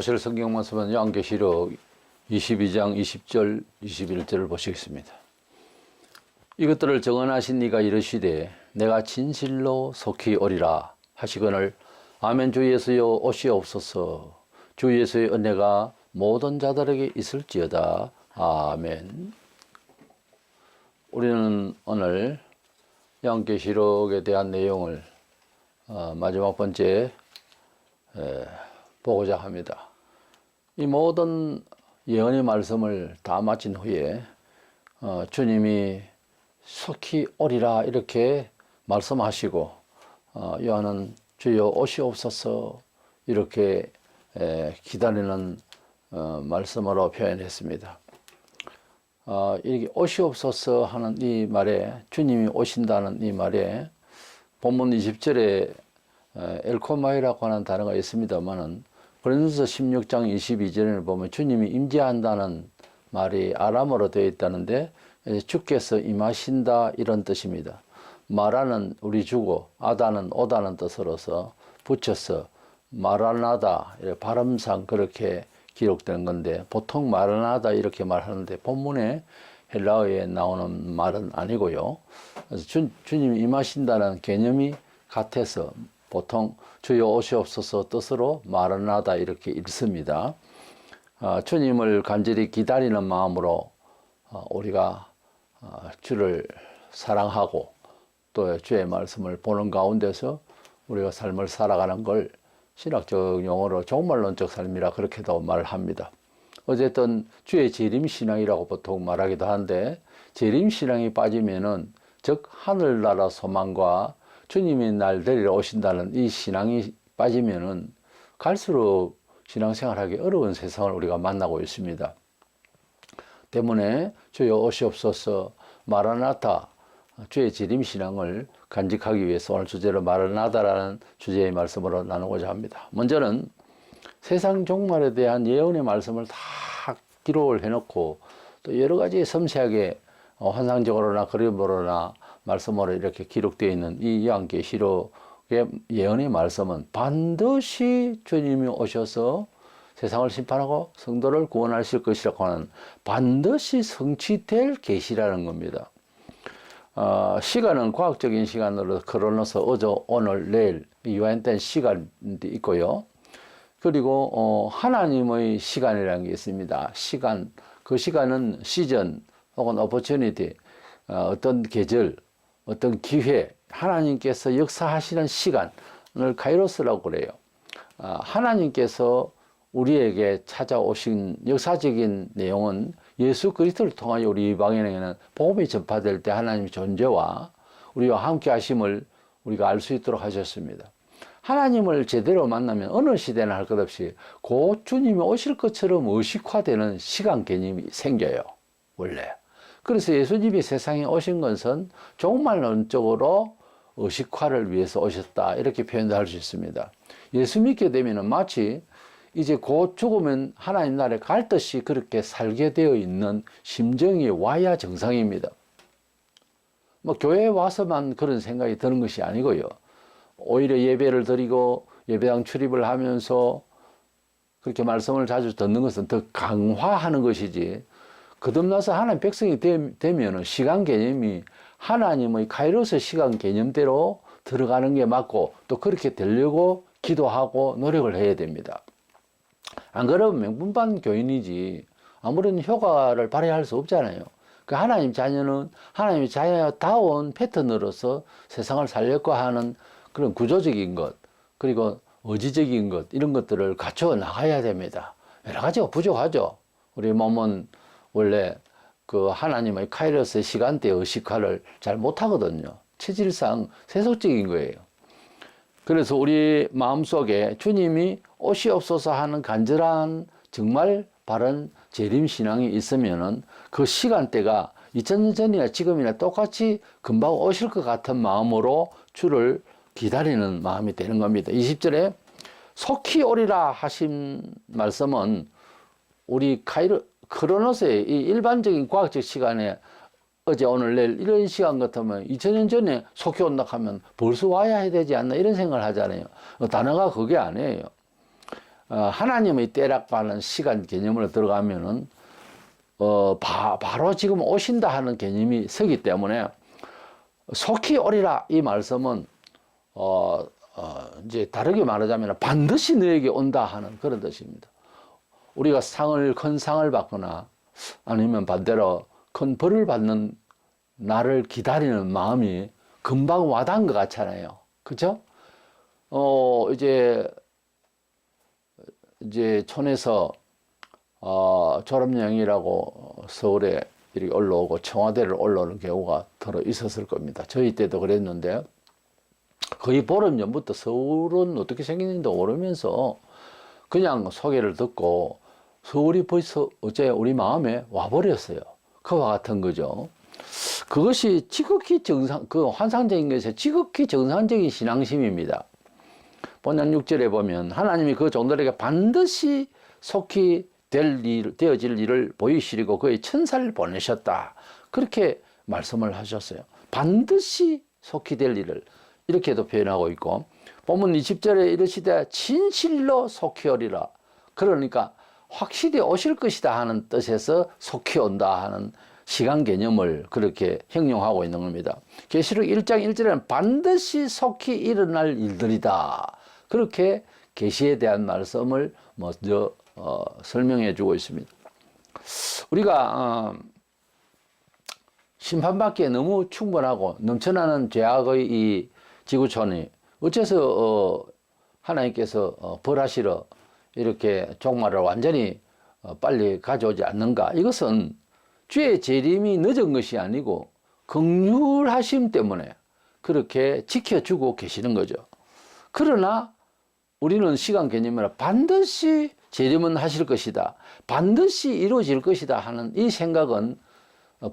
보실 성경 말씀은 요한계시록 22장 20절 21절을 보시겠습니다. 이것들을 정언하신 이가 이르시되 내가 진실로 속히 오리라 하시거늘 아멘. 주 예수여 오시옵소서. 주 예수의 은혜가 모든 자들에게 있을지어다. 아멘. 우리는 오늘 요한계시록에 대한 내용을 마지막 번째 보고자 합니다. 이 모든 예언의 말씀을 다 마친 후에 주님이 속히 오리라 이렇게 말씀하시고 요한은 주여 오시옵소서 이렇게 기다리는 말씀으로 표현했습니다. 이렇게 오시옵소서 하는 이 말에, 주님이 오신다는 이 말에 본문 20절에 엘코마이라고 하는 단어가 있습니다만은 고린도서 16장 22절을 보면 주님이 임재한다는 말이 아람어로 되어 있다는데 주께서 임하신다 이런 뜻입니다. 마라는 우리 주고 아다는 오다는 뜻으로서 붙여서 마라나다 발음상 그렇게 기록된 건데 보통 마라나다 이렇게 말하는데 본문에 헬라어에 나오는 말은 아니고요. 그래서 주님이 임하신다는 개념이 같아서 보통 주여 오시옵소서 뜻으로 마라나다 이렇게 읽습니다. 주님을 간절히 기다리는 마음으로 우리가 주를 사랑하고 또 주의 말씀을 보는 가운데서 우리가 삶을 살아가는 걸 신학적 용어로 종말론적 삶이라 그렇게도 말합니다. 어쨌든 주의 재림신앙이라고 보통 말하기도 한데 재림신앙이 빠지면은 즉 하늘나라 소망과 주님이 날 데리러 오신다는 이 신앙이 빠지면은 갈수록 신앙생활하기 어려운 세상을 우리가 만나고 있습니다. 때문에 주여 오시옵소서 마라나타 주의 재림신앙을 간직하기 위해서 오늘 주제로 마라나타라는 주제의 말씀으로 나누고자 합니다. 먼저는 세상 종말에 대한 예언의 말씀을 다 기록을 해놓고 또 여러 가지 섬세하게 환상적으로나 그림으로나 말씀으로 이렇게 기록되어 있는 이 요한계시록의 예언의 말씀은 반드시 주님이 오셔서 세상을 심판하고 성도를 구원하실 것이라고 하는 반드시 성취될 계시라는 겁니다. 시간은 과학적인 시간으로 크로노스 어제 오늘 내일 유한된 시간이 있고요. 그리고 하나님의 시간이라는 게 있습니다. 시간, 그 시간은 시즌 혹은 opportunity, 어떤 계절, 어떤 기회, 하나님께서 역사하시는 시간을 카이로스라고 그래요. 하나님께서 우리에게 찾아오신 역사적인 내용은 예수 그리스도를 통하여 우리 이방인에게는 복음이 전파될 때 하나님의 존재와 우리와 함께 하심을 우리가 알 수 있도록 하셨습니다. 하나님을 제대로 만나면 어느 시대나 할 것 없이 곧 주님이 오실 것처럼 의식화되는 시간 개념이 생겨요. 원래. 그래서 예수님이 세상에 오신 것은 종말론적으로 의식화를 위해서 오셨다 이렇게 표현도 할 수 있습니다. 예수 믿게 되면 마치 이제 곧 죽으면 하나님 나라에 갈 듯이 그렇게 살게 되어 있는 심정이 와야 정상입니다. 뭐 교회에 와서만 그런 생각이 드는 것이 아니고요. 오히려 예배를 드리고 예배당 출입을 하면서 그렇게 말씀을 자주 듣는 것은 더 강화하는 것이지, 거듭나서 하나님 백성이 되면 시간 개념이 하나님의 카이로스 시간 개념대로 들어가는 게 맞고 또 그렇게 되려고 기도하고 노력을 해야 됩니다. 안 그러면 명분반 교인이지 아무런 효과를 발휘할 수 없잖아요. 그 하나님 자녀는 하나님의 자녀다운 패턴으로서 세상을 살려고 하는 그런 구조적인 것, 그리고 의지적인 것, 이런 것들을 갖춰 나가야 됩니다. 여러 가지가 부족하죠. 우리 몸은 원래 그 하나님의 카이로스의 시간대 의식화를 잘 못하거든요. 체질상 세속적인 거예요. 그래서 우리 마음속에 주님이 오시옵소서 하는 간절한 정말 바른 재림신앙이 있으면은 그 시간대가 2000년 전이나 지금이나 똑같이 금방 오실 것 같은 마음으로 주를 기다리는 마음이 되는 겁니다. 20절에 속히 오리라 하신 말씀은 우리 크로노스의 이 일반적인 과학적 시간에 어제 오늘 내일 이런 시간 같으면 2000년 전에 속히 온다 하면 벌써 와야 해야 되지 않나 이런 생각을 하잖아요. 단어가 그게 아니에요. 하나님의 때락받는 시간 개념으로 들어가면은 바로 지금 오신다 하는 개념이 서기 때문에 속히 오리라 이 말씀은 이제 다르게 말하자면 반드시 너에게 온다 하는 그런 뜻입니다. 우리가 큰 상을 받거나 아니면 반대로 큰 벌을 받는 날을 기다리는 마음이 금방 와닿은 것 같잖아요. 그죠? 이제 촌에서 졸업여행이라고 서울에 이렇게 올라오고 청와대를 올라오는 경우가 들어 있었을 겁니다. 저희 때도 그랬는데 거의 보름 전부터 서울은 어떻게 생기는지도 모르면서 그냥 소개를 듣고 서울이 벌써 어째 우리 마음에 와버렸어요. 그와 같은 거죠. 그것이 지극히 환상적인 것에 지극히 정상적인 신앙심입니다. 본년 6절에 보면 하나님이 그 종들에게 반드시 속히 되어질 일을 보이시리고 그의 천사를 보내셨다. 그렇게 말씀을 하셨어요. 반드시 속히 될 일을 이렇게도 표현하고 있고 본문 20절에 이르시되 진실로 속히 오리라. 그러니까 확실히 오실 것이다 하는 뜻에서 속히 온다 하는 시간 개념을 그렇게 형용하고 있는 겁니다. 계시록 1장 1절에는 반드시 속히 일어날 일들이다. 그렇게 계시에 대한 말씀을 먼저 설명해 주고 있습니다. 우리가 심판받기에 너무 충분하고 넘쳐나는 죄악의 이 지구촌이 어째서 하나님께서 벌하시러 이렇게 종말을 완전히 빨리 가져오지 않는가? 이것은 죄의 재림이 늦은 것이 아니고 긍휼하심 때문에 그렇게 지켜주고 계시는 거죠. 그러나 우리는 시간 개념이라 반드시 재림은 하실 것이다. 반드시 이루어질 것이다 하는 이 생각은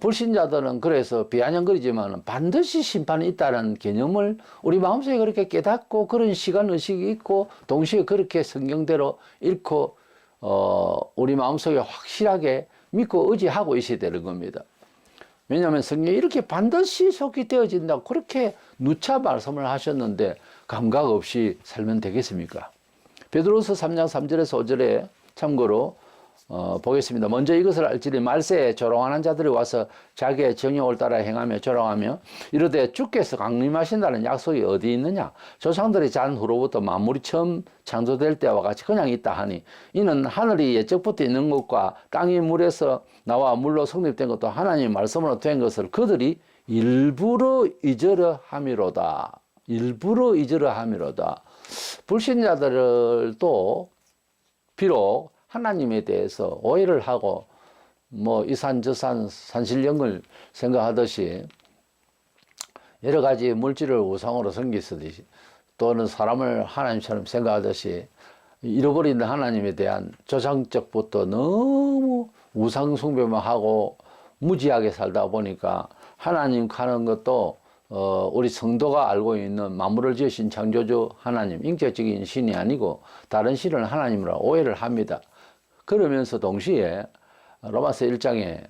불신자들은 그래서 비아냥거리지만 반드시 심판이 있다는 개념을 우리 마음속에 그렇게 깨닫고 그런 시간 의식이 있고 동시에 그렇게 성경대로 읽고 우리 마음속에 확실하게 믿고 의지하고 있어야 되는 겁니다. 왜냐하면 성경에 이렇게 반드시 속히 되어진다고 그렇게 누차 말씀을 하셨는데 감각 없이 살면 되겠습니까? 베드로서 3장 3절에서 5절에 참고로 보겠습니다. 먼저 이것을 알지니 말세에 조롱하는 자들이 와서 자기의 정욕을 따라 행하며 조롱하며 이르되 주께서 강림하신다는 약속이 어디 있느냐? 조상들이 잔 후로부터 만물이 처음 창조될 때와 같이 그냥 있다 하니 이는 하늘이 예적부터 있는 것과 땅이 물에서 나와 물로 성립된 것도 하나님의 말씀으로 된 것을 그들이 일부러 잊으려 함이로다. 일부러 잊으려 함이로다. 불신자들도 비록 하나님에 대해서 오해를 하고 이산 저산 산신령을 생각하듯이 여러 가지 물질을 우상으로 섬기듯이 또는 사람을 하나님처럼 생각하듯이 잃어버린 하나님에 대한 조상적부터 너무 우상 숭배만 하고 무지하게 살다 보니까 하나님 가는 것도 우리 성도가 알고 있는 만물을 지으신 창조주 하나님, 인격적인 신이 아니고 다른 신을 하나님으로 오해를 합니다. 그러면서 동시에 로마서 1장에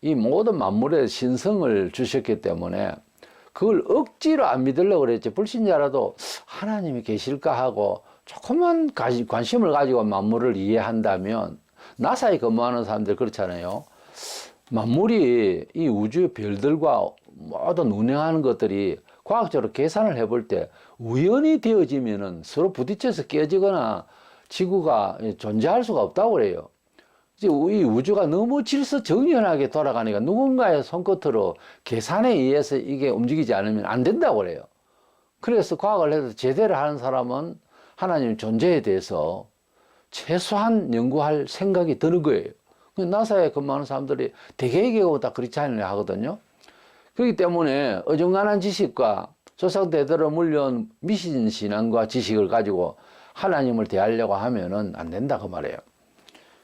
이 모든 만물에 신성을 주셨기 때문에 그걸 억지로 안 믿으려고 그랬지. 불신자라도 하나님이 계실까 하고 조금만 관심을 가지고 만물을 이해한다면 나사에 근무하는 사람들 그렇잖아요. 만물이 이 우주의 별들과 모든 운행하는 것들이 과학적으로 계산을 해볼 때 우연히 되어지면은 서로 부딪혀서 깨지거나 지구가 존재할 수가 없다고 그래요. 이제 이 우주가 너무 질서정연하게 돌아가니까 누군가의 손끝으로 계산에 의해서 이게 움직이지 않으면 안 된다고 그래요. 그래서 과학을 해서 제대로 하는 사람은 하나님 존재에 대해서 최소한 연구할 생각이 드는 거예요. 나사에 근무하는 사람들이 대개의 경우 다 그렇지 않으려 하거든요. 그렇기 때문에 어중간한 지식과 조상대대로 물려온 미신신앙과 지식을 가지고 하나님을 대하려고 하면은 안 된다 그 말이에요.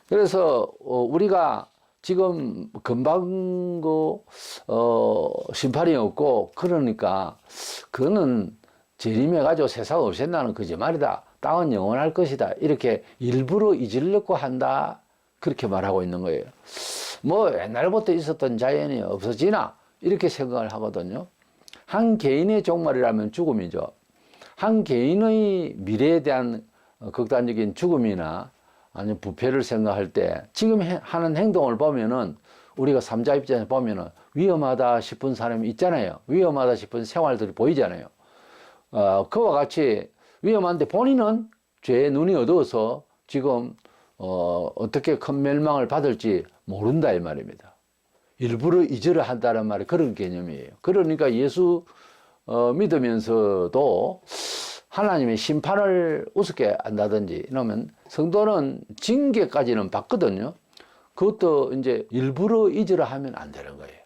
그래서 우리가 지금 금방 심판이 없고 그러니까 그거는 재림해 가지고 세상 없앤다는 거짓말이다. 땅은 영원할 것이다. 이렇게 일부러 잊으려고 한다. 그렇게 말하고 있는 거예요. 옛날부터 있었던 자연이 없어지나 이렇게 생각을 하거든요. 한 개인의 종말이라면 죽음이죠. 한 개인의 미래에 대한 극단적인 죽음이나 아니면 부패를 생각할 때 지금 하는 행동을 보면은 우리가 삼자 입장에서 보면은 위험하다 싶은 사람이 있잖아요. 위험하다 싶은 생활들이 보이잖아요. 그와 같이 위험한데 본인은 죄의 눈이 어두워서 지금 어떻게 큰 멸망을 받을지 모른다 이 말입니다. 일부러 잊으려 한다는 말이 그런 개념이에요. 그러니까 예수 믿으면서도 하나님의 심판을 우습게 한다든지 이러면 성도는 징계까지는 받거든요. 그것도 이제 일부러 잊으려 하면 안 되는 거예요.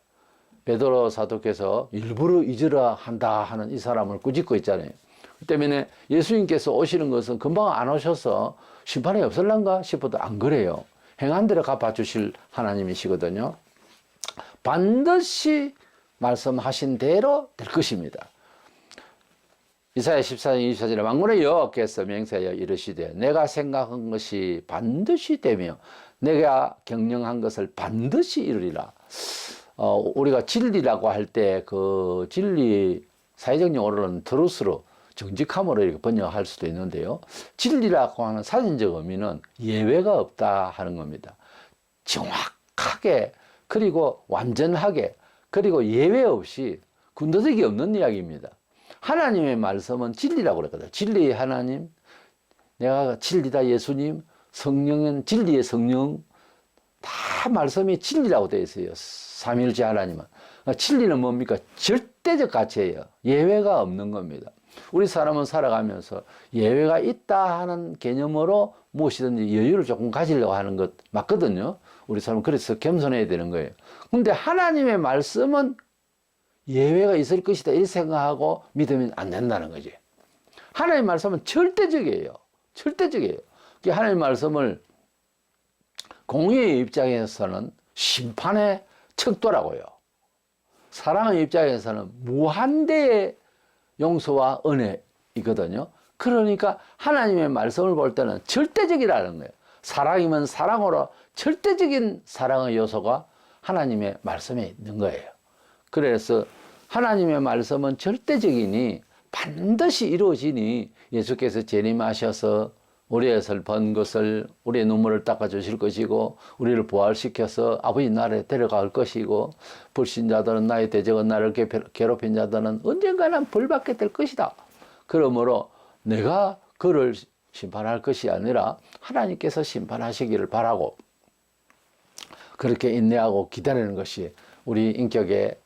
베드로 사도께서 일부러 잊으려 한다 하는 이 사람을 꾸짖고 있잖아요. 그 때문에 예수님께서 오시는 것은 금방 안 오셔서 심판이 없을란가 싶어도 안 그래요. 행한 대로 갚아주실 하나님이시거든요. 반드시 말씀하신 대로 될 것입니다. 이사야 14장 24절에 만군의 여호와께서 맹세하여 이르시되 내가 생각한 것이 반드시 되며 내가 경영한 것을 반드시 이루리라. 우리가 진리라고 할 때 그 진리 사회적 용어로는 트루스로 정직함으로 이렇게 번역할 수도 있는데요. 진리라고 하는 사전적 의미는 예외가 없다 하는 겁니다. 정확하게 그리고 완전하게 그리고 예외 없이 군더더기 없는 이야기입니다. 하나님의 말씀은 진리라고 그랬거든요. 진리의 하나님, 내가 진리다 예수님, 성령은 진리의 성령, 다 말씀이 진리라고 되어 있어요. 삼위일체 하나님은. 진리는 뭡니까? 절대적 가치예요. 예외가 없는 겁니다. 우리 사람은 살아가면서 예외가 있다 하는 개념으로 무엇이든지 여유를 조금 가지려고 하는 것 맞거든요. 우리 사람은 그래서 겸손해야 되는 거예요. 근데 하나님의 말씀은 예외가 있을 것이다 이렇게 생각하고 믿으면 안 된다는 거지. 하나님의 말씀은 절대적이에요. 절대적이에요. 하나님의 말씀을 공의의 입장에서는 심판의 척도라고요. 사랑의 입장에서는 무한대의 용서와 은혜이거든요. 그러니까 하나님의 말씀을 볼 때는 절대적이라는 거예요. 사랑이면 사랑으로 절대적인 사랑의 요소가 하나님의 말씀에 있는 거예요. 그래서 하나님의 말씀은 절대적이니 반드시 이루어지니 예수께서 재림하셔서 우리의 슬픈 것을 우리의 눈물을 닦아주실 것이고 우리를 부활시켜서 아버지 나라에 데려갈 것이고 불신자들은 나의 대적은 나를 괴롭힌 자들은 언젠가는 벌받게 될 것이다. 그러므로 내가 그를 심판할 것이 아니라 하나님께서 심판하시기를 바라고 그렇게 인내하고 기다리는 것이 우리 인격에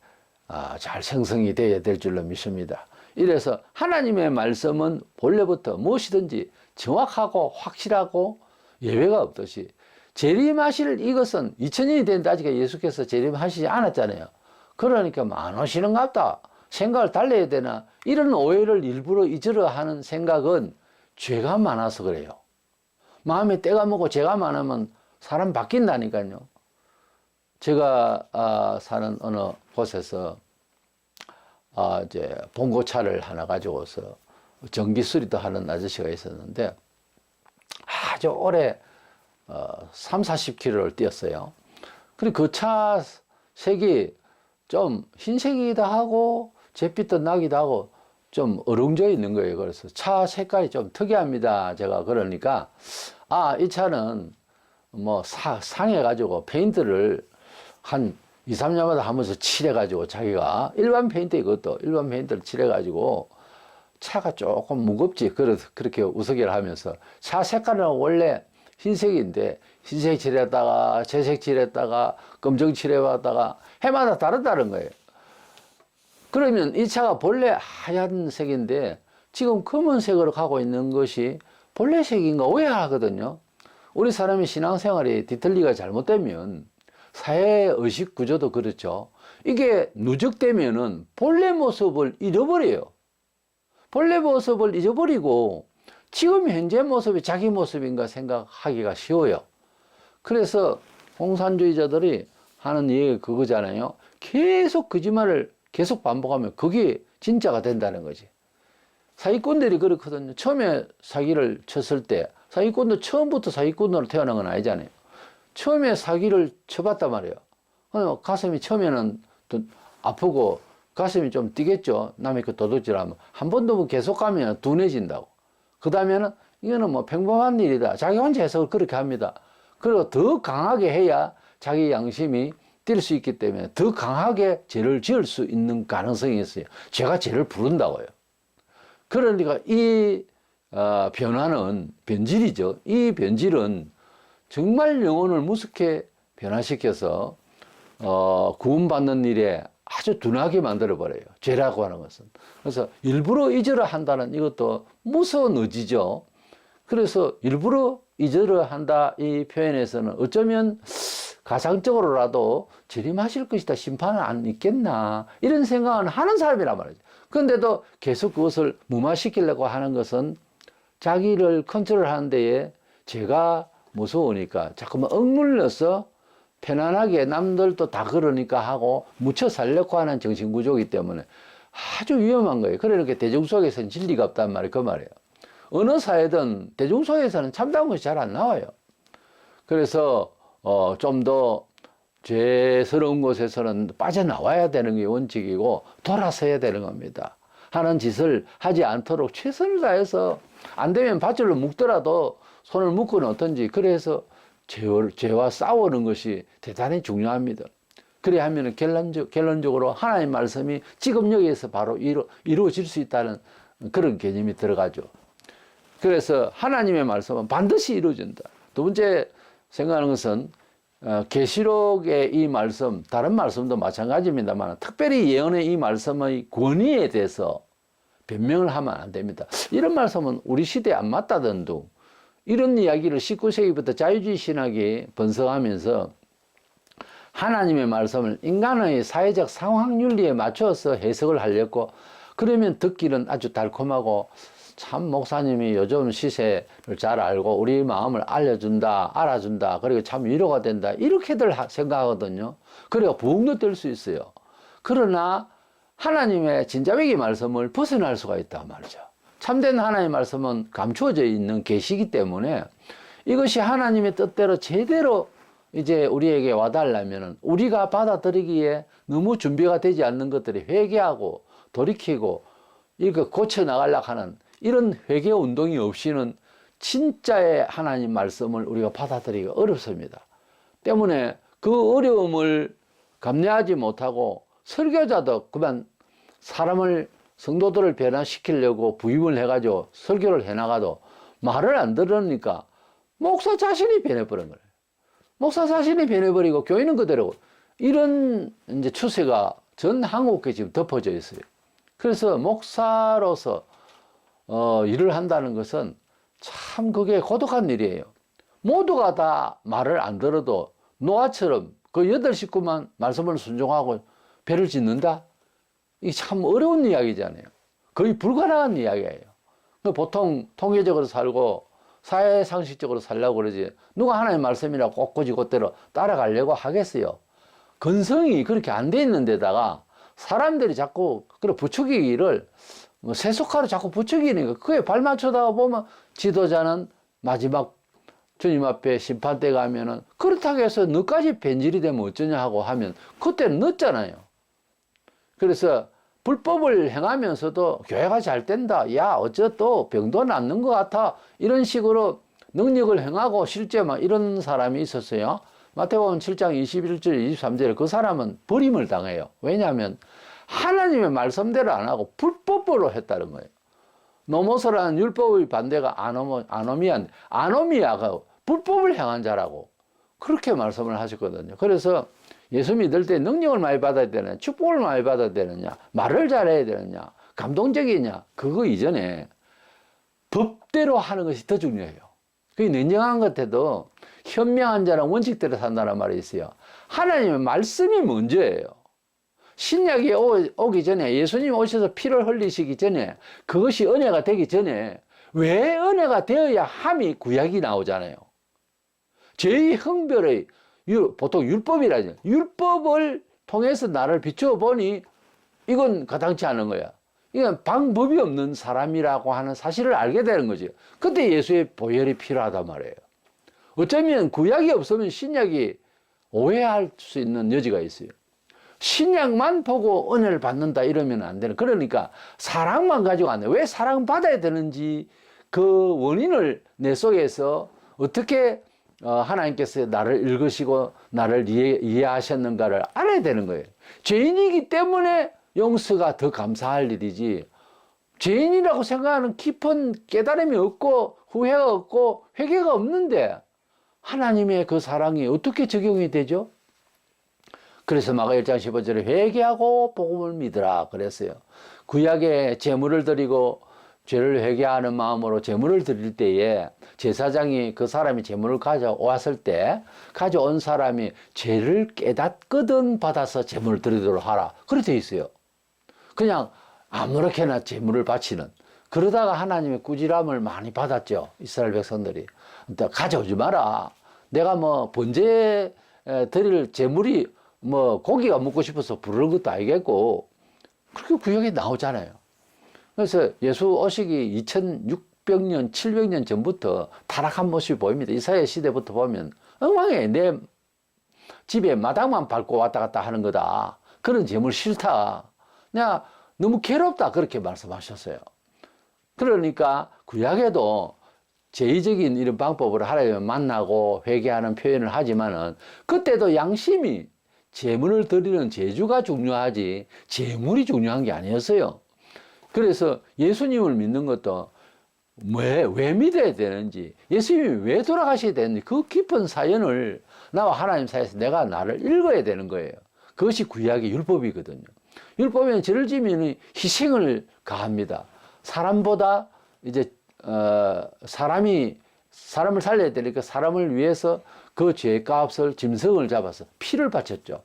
잘 생성이 되어야 될 줄로 믿습니다. 이래서 하나님의 말씀은 본래부터 무엇이든지 정확하고 확실하고 예외가 없듯이 재림하실 이것은 2000년이 됐는데 아직 예수께서 재림하시지 않았잖아요. 그러니까 안 오시는갑다. 생각을 달래야 되나 이런 오해를 일부러 잊으려 하는 생각은 죄가 많아서 그래요. 마음에 때가 먹고 죄가 많으면 사람 바뀐다니까요. 제가 사는 어느 곳에서 이제 봉고차를 하나 가지고서 전기 수리도 하는 아저씨가 있었는데 아주 오래 3, 40km를 뛰었어요. 그리고 그 차 색이 좀 흰색이기도 하고 잿빛도 나기도 하고 좀 어룽져 있는 거예요. 그래서 차 색깔이 좀 특이합니다. 제가 그러니까 이 차는 뭐 상해가지고 페인트를 한 2, 3년마다 하면서 칠해가지고 자기가 일반 페인트 이것도 일반 페인트를 칠해가지고 차가 조금 무겁지. 그렇게 우스개를 하면서 차 색깔은 원래 흰색인데 흰색 칠했다가 채색 칠했다가 검정 칠해봤다가 해마다 다르다는 거예요. 그러면 이 차가 본래 하얀 색인데 지금 검은색으로 가고 있는 것이 본래 색인가 오해하거든요. 우리 사람이 신앙생활이 뒤틀리가 잘못되면 사회 의식 구조도 그렇죠. 이게 누적되면은 본래 모습을 잃어버려요. 본래 모습을 잊어버리고 지금 현재 모습이 자기 모습인가 생각하기가 쉬워요. 그래서 공산주의자들이 하는 얘기가 그거잖아요. 계속 거짓말을 계속 반복하면 그게 진짜가 된다는 거지. 사기꾼들이 그렇거든요. 처음에 사기를 쳤을 때 사기꾼도 처음부터 사기꾼으로 태어난 건 아니잖아요. 처음에 사기를 쳐봤단 말이에요. 가슴이 처음에는 아프고 가슴이 좀 뛰겠죠. 남의 그 도둑질하면. 한 번 더 계속 가면 둔해진다고. 그 다음에는 이거는 뭐 평범한 일이다. 자기 혼자 해석을 그렇게 합니다. 그리고 더 강하게 해야 자기 양심이 뛸 수 있기 때문에 더 강하게 죄를 지을 수 있는 가능성이 있어요. 죄가 죄를 부른다고요. 그러니까 이 변화는 변질이죠. 이 변질은 정말 영혼을 무섭게 변화시켜서 구원받는 일에 아주 둔하게 만들어버려요. 죄라고 하는 것은. 그래서 일부러 잊으려 한다는 이것도 무서운 의지죠. 그래서 일부러 잊으려 한다 이 표현에서는 어쩌면 가상적으로라도 재림하실 것이다, 심판은 안 있겠나 이런 생각은 하는 사람이란 말이죠. 그런데도 계속 그것을 무마시키려고 하는 것은 자기를 컨트롤하는 데에 죄가 무서우니까 자꾸만 억눌려서 편안하게 남들도 다 그러니까 하고 묻혀 살려고 하는 정신구조이기 때문에 아주 위험한 거예요. 그러니까 대중 속에서는 진리가 없단 말이에요. 그 말이에요. 어느 사회든 대중 속에서는 참다운 것이 잘 안 나와요. 그래서 좀 더 죄스러운 곳에서는 빠져나와야 되는 게 원칙이고 돌아서야 되는 겁니다. 하는 짓을 하지 않도록 최선을 다해서 안 되면 밧줄로 묶더라도 손을 묶어는 어떤지 그래서 죄와 싸우는 것이 대단히 중요합니다. 그래야 하면 결론적으로 하나님의 말씀이 지금 여기에서 바로 이루어질 수 있다는 그런 개념이 들어가죠. 그래서 하나님의 말씀은 반드시 이루어진다. 두 번째 생각하는 것은 계시록의 이 말씀, 다른 말씀도 마찬가지입니다만 특별히 예언의 이 말씀의 권위에 대해서 변명을 하면 안 됩니다. 이런 말씀은 우리 시대에 안 맞다던도 이런 이야기를 19세기부터 자유주의 신학이 번성하면서 하나님의 말씀을 인간의 사회적 상황 윤리에 맞춰서 해석을 하려고 그러면 듣기는 아주 달콤하고 참 목사님이 요즘 시세를 잘 알고 우리 마음을 알려준다, 알아준다, 그리고 참 위로가 된다 이렇게들 생각하거든요. 그래야 부흥도 될 수 있어요. 그러나 하나님의 진짜배기 말씀을 벗어날 수가 있단 말이죠. 참된 하나님의 말씀은 감추어져 있는 계시이기 때문에 이것이 하나님의 뜻대로 제대로 이제 우리에게 와달라면 우리가 받아들이기에 너무 준비가 되지 않는 것들이 회개하고 돌이키고 이거 고쳐나가려고 하는 이런 회개 운동이 없이는 진짜의 하나님 말씀을 우리가 받아들이기가 어렵습니다. 때문에 그 어려움을 감내하지 못하고 설교자도 그만 사람을 성도들을 변화시키려고 부임을 해가지고 설교를 해나가도 말을 안 들으니까 목사 자신이 변해버린 거예요. 목사 자신이 변해버리고 교인은 그대로 이런 이제 추세가 전 한국에 지금 덮어져 있어요. 그래서 목사로서 일을 한다는 것은 참 그게 고독한 일이에요. 모두가 다 말을 안 들어도 노아처럼 그 8 식구만 말씀을 순종하고 배를 짓는다? 이게 참 어려운 이야기잖아요. 거의 불가능한 이야기예요. 보통 통계적으로 살고 사회상식적으로 살려고 그러지 누가 하나님의 말씀이라고 꼿꼿이 곧대로 따라가려고 하겠어요. 근성이 그렇게 안 돼 있는 데다가 사람들이 자꾸 그런 부추기기를 세속화로 자꾸 부추기니까 그게 발맞추다가 보면 지도자는 마지막 주님 앞에 심판대 가면은 그렇다고 해서 너까지 변질이 되면 어쩌냐 하고 하면 그때는 늦잖아요. 그래서 불법을 행하면서도 교회가 잘 된다. 야, 어째 또 병도 낫는 것 같아. 이런 식으로 능력을 행하고 실제 막 이런 사람이 있었어요. 마태복음 7장 21절, 23절에 그 사람은 버림을 당해요. 왜냐하면 하나님의 말씀대로 안 하고 불법으로 했다는 거예요. 노모스라는 율법의 반대가 아노미아가 불법을 행한 자라고 그렇게 말씀을 하셨거든요. 그래서 예수 믿을 때 능력을 많이 받아야 되느냐, 축복을 많이 받아야 되느냐, 말을 잘해야 되느냐, 감동적이냐, 그거 이전에 법대로 하는 것이 더 중요해요. 그게 냉정한 것 같아도 현명한 자는 원칙대로 산다는 말이 있어요. 하나님의 말씀이 먼저예요. 신약이 오기 전에 예수님이 오셔서 피를 흘리시기 전에 그것이 은혜가 되기 전에 왜 은혜가 되어야 함이 구약이 나오잖아요. 죄의 형별의 보통 율법이라죠. 율법을 통해서 나를 비추어 보니 이건 가당치 않은 거야. 이건 방법이 없는 사람이라고 하는 사실을 알게 되는 거죠. 그때 예수의 보혈이 필요하단 말이에요. 어쩌면 구약이 없으면 신약이 오해할 수 있는 여지가 있어요. 신약만 보고 은혜를 받는다 이러면 안 되는. 그러니까 사랑만 가지고 안 돼. 왜 사랑받아야 되는지 그 원인을 내 속에서 어떻게 하나님께서 나를 읽으시고 나를 이해하셨는가를 알아야 되는 거예요. 죄인이기 때문에 용서가 더 감사할 일이지, 죄인이라고 생각하는 깊은 깨달음이 없고 후회가 없고 회개가 없는데 하나님의 그 사랑이 어떻게 적용이 되죠? 그래서 마가 1장 15절에 회개하고 복음을 믿으라 그랬어요. 구약에 제물을 드리고 죄를 회개하는 마음으로 제물을 드릴 때에 제사장이 그 사람이 제물을 가져왔을 때 가져온 사람이 죄를 깨닫거든 받아서 제물을 드리도록 하라. 그렇게 돼 있어요. 그냥 아무렇게나 제물을 바치는. 그러다가 하나님의 꾸지람을 많이 받았죠. 이스라엘 백성들이. 가져오지 마라. 내가 뭐 번제 드릴 제물이 뭐 고기가 먹고 싶어서 부르는 것도 아니겠고, 그렇게 구역에 나오잖아요. 그래서 예수 오시기 2600년, 700년 전부터 타락한 모습이 보입니다. 이사야 시대부터 보면 엉망해. 내 집에 마당만 밟고 왔다 갔다 하는 거다. 그런 제물 싫다. 내가 너무 괴롭다. 그렇게 말씀하셨어요. 그러니까 구약에도 제의적인 이런 방법으로 하나님을 만나고 회개하는 표현을 하지만은 그때도 양심이 제물을 드리는 제주가 중요하지 제물이 중요한 게 아니었어요. 그래서 예수님을 믿는 것도 왜 믿어야 되는지, 예수님이 왜 돌아가셔야 되는지 그 깊은 사연을 나와 하나님 사이에서 내가 나를 읽어야 되는 거예요. 그것이 구약의 율법이거든요. 율법에는 죄를 지면 희생을 가합니다. 사람보다 이제 사람을 살려야 되니까 사람을 위해서 그 죄값을 짐승을 잡아서 피를 바쳤죠.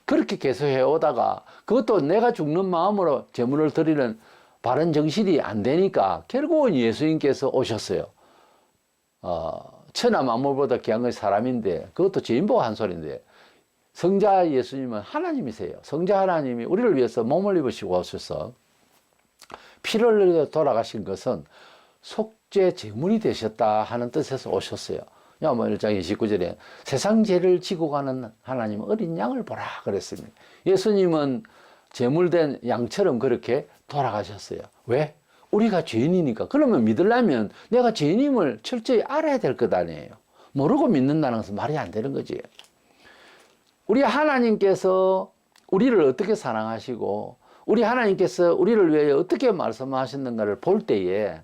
그렇게 계속 해오다가 그것도 내가 죽는 마음으로 제물을 드리는 바른 정신이 안 되니까 결국은 예수님께서 오셨어요. 천하 만물보다 귀한 건 사람인데 그것도 죄인보고 한 소리인데, 성자 예수님은 하나님이세요. 성자 하나님이 우리를 위해서 몸을 입으시고 오셔서 피를 흘려 돌아가신 것은 속죄 제물이 되셨다 하는 뜻에서 오셨어요. 야뭐 1장 29절에 세상 죄를 지고 가는 하나님 어린 양을 보라 그랬습니다. 예수님은 제물된 양처럼 그렇게 돌아가셨어요. 왜? 우리가 죄인이니까. 그러면 믿으려면 내가 죄인임을 철저히 알아야 될 것 아니에요. 모르고 믿는다는 것은 말이 안 되는 거지. 우리 하나님께서 우리를 어떻게 사랑하시고 우리 하나님께서 우리를 위해 어떻게 말씀하셨는가를 볼 때에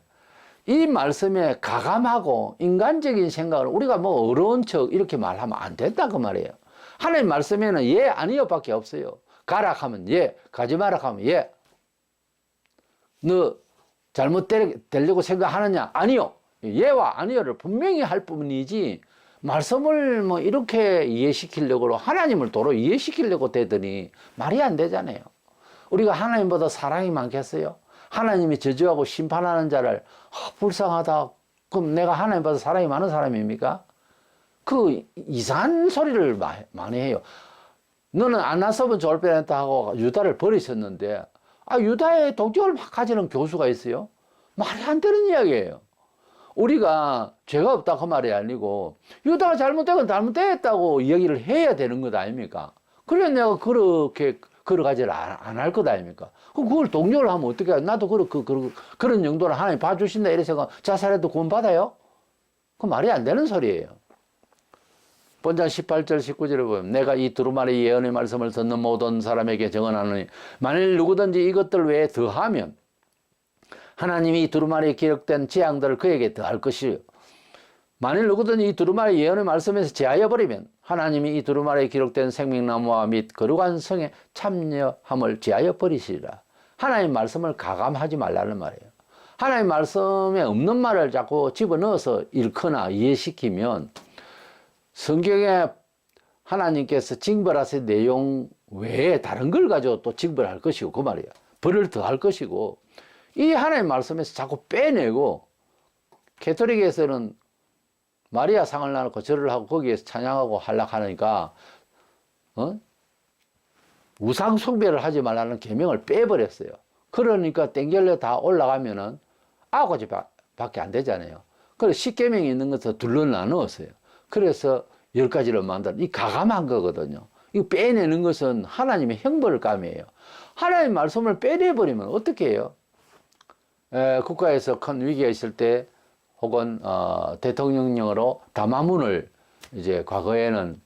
이 말씀에 가감하고 인간적인 생각을 우리가 뭐 어려운 척 이렇게 말하면 안 된다 그 말이에요. 하나님 말씀에는 예 아니요 밖에 없어요. 가라 하면 예, 가지 마라 하면 예. 너 잘못 되려고 생각하느냐? 아니요. 예와 아니요를 분명히 할 뿐이지 말씀을 뭐 이렇게 이해시키려고 하나님을 도로 이해시키려고 되더니 말이 안 되잖아요. 우리가 하나님보다 사랑이 많겠어요? 하나님이 저주하고 심판하는 자를 불쌍하다. 그럼 내가 하나님보다 사랑이 많은 사람입니까? 그 이상한 소리를 많이 해요. 너는 안 났으면 좋을 뻔했다 하고 유다를 버리셨는데 유다의 독점을 막 가지는 교수가 있어요? 말이 안 되는 이야기예요. 우리가 죄가 없다 그 말이 아니고 유다가 잘못되건 잘못됐다고 이야기를 해야 되는 것 아닙니까? 그래 내가 그렇게 걸어가지를 안 할 것 아닙니까? 그럼 그걸 동료를 하면 어떻게 해? 나도 그런 정도로 하나님 봐주신다 이래서 자살해도 구원받아요? 그 말이 안 되는 소리예요. 본장 18절 19절에 보면 내가 이 두루마리 예언의 말씀을 듣는 모든 사람에게 정언하노니 만일 누구든지 이것들 외에 더하면 하나님이 이 두루마리에 기록된 재앙들을 그에게 더할 것이요. 만일 누구든지 이 두루마리 예언의 말씀에서 제하여 버리면 하나님이 이 두루마리에 기록된 생명나무와 및 거룩한 성에 참여함을 제하여 버리시리라. 하나님 말씀을 가감하지 말라는 말이에요. 하나님 말씀에 없는 말을 자꾸 집어넣어서 읽거나 이해시키면 성경에 하나님께서 징벌하신 내용 외에 다른 걸 가지고 또 징벌할 것이고 그 말이에요. 벌을 더할 것이고 이 하나님 말씀에서 자꾸 빼내고 캐토릭에서는 마리아 상을 나놓고 절을 하고 거기에서 찬양하고 한락하니까 우상 숭배를 하지 말라는 계명을 빼버렸어요. 그러니까 땡결려 다 올라가면은 9가지밖에 안 되잖아요. 그래서 10계명이 있는 것을 둘러 나누었어요. 그래서 10가지를 만든 이 가감한 거거든요. 이거 빼내는 것은 하나님의 형벌을 감이에요. 하나님 말씀을 빼내버리면 어떻게 해요? 국가에서 큰 위기가 있을 때 혹은 대통령령으로 담화문을 이제 과거에는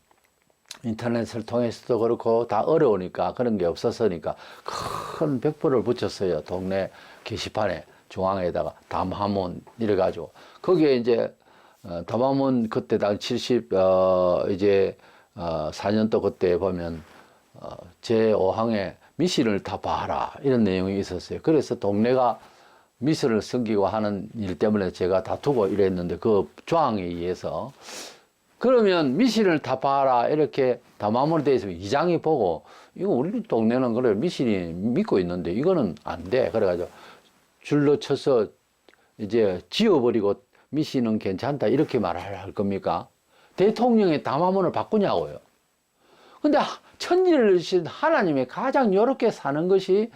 인터넷을 통해서도 그렇고 다 어려우니까 그런 게 없었으니까 큰 벽보를 붙였어요. 동네 게시판에 중앙에다가 담화문 이래가지고 거기에 이제 담화문 그때 당 4년도 그때 보면 제5항에 미신을 다 봐라 이런 내용이 있었어요. 그래서 동네가 미신을 숨기고 하는 일 때문에 제가 다투고 이랬는데 그 조항에 의해서 그러면 미신을 다 봐라 이렇게 담화문에 되어 있으면 이장이 보고 이거 우리 동네는 그래 미신이 믿고 있는데 이거는 안 돼. 그래가지고 줄로 쳐서 이제 지워버리고 미신은 괜찮다 이렇게 말할 겁니까? 대통령의 담화문을 바꾸냐고요. 근데 천지를 주신 하나님의 가장 요렇게 사는 것이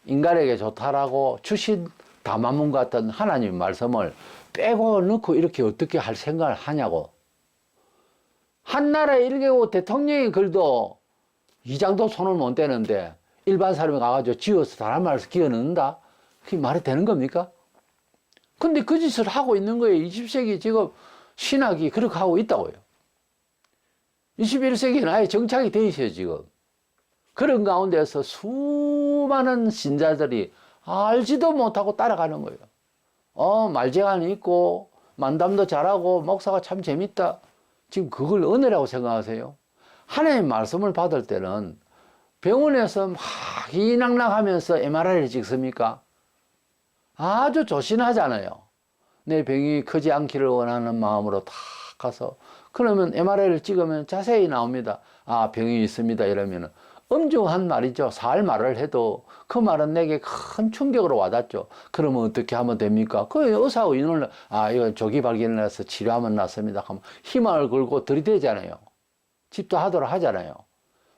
인간에게 좋다라고 주신 담화문 같은 하나님의 말씀을 빼고 넣고 이렇게 어떻게 할 생각을 하냐고. 한나라의 1개국 대통령의 글도 이장도 손을 못 대는데 일반 사람이 가가지고 지어서 다른 말에서 기어 넣는다? 그게 말이 되는 겁니까? 근데 그 짓을 하고 있는 거예요. 20세기 지금 신학이 그렇게 하고 있다고요. 21세기는 아예 정착이 돼 있어요, 지금. 그런 가운데서 수많은 신자들이 알지도 못하고 따라가는 거예요. 말재간이 있고, 만담도 잘하고, 목사가 참 재밌다. 지금 그걸 은혜라고 생각하세요? 하나님의 말씀을 받을 때는 병원에서 막 이낙낙하면서 MRI를 찍습니까? 아주 조신하잖아요. 내 병이 크지 않기를 원하는 마음으로 다 가서 그러면 MRI를 찍으면 자세히 나옵니다. 아, 병이 있습니다. 이러면은 엄중한 말이죠. 살 말을 해도 그 말은 내게 큰 충격으로 와닿죠. 그러면 어떻게 하면 됩니까? 그 의사하고 의논을 이건 조기 발견을 해서 치료하면 낫습니다. 하면 희망을 걸고 들이대잖아요. 집도하도록 하잖아요.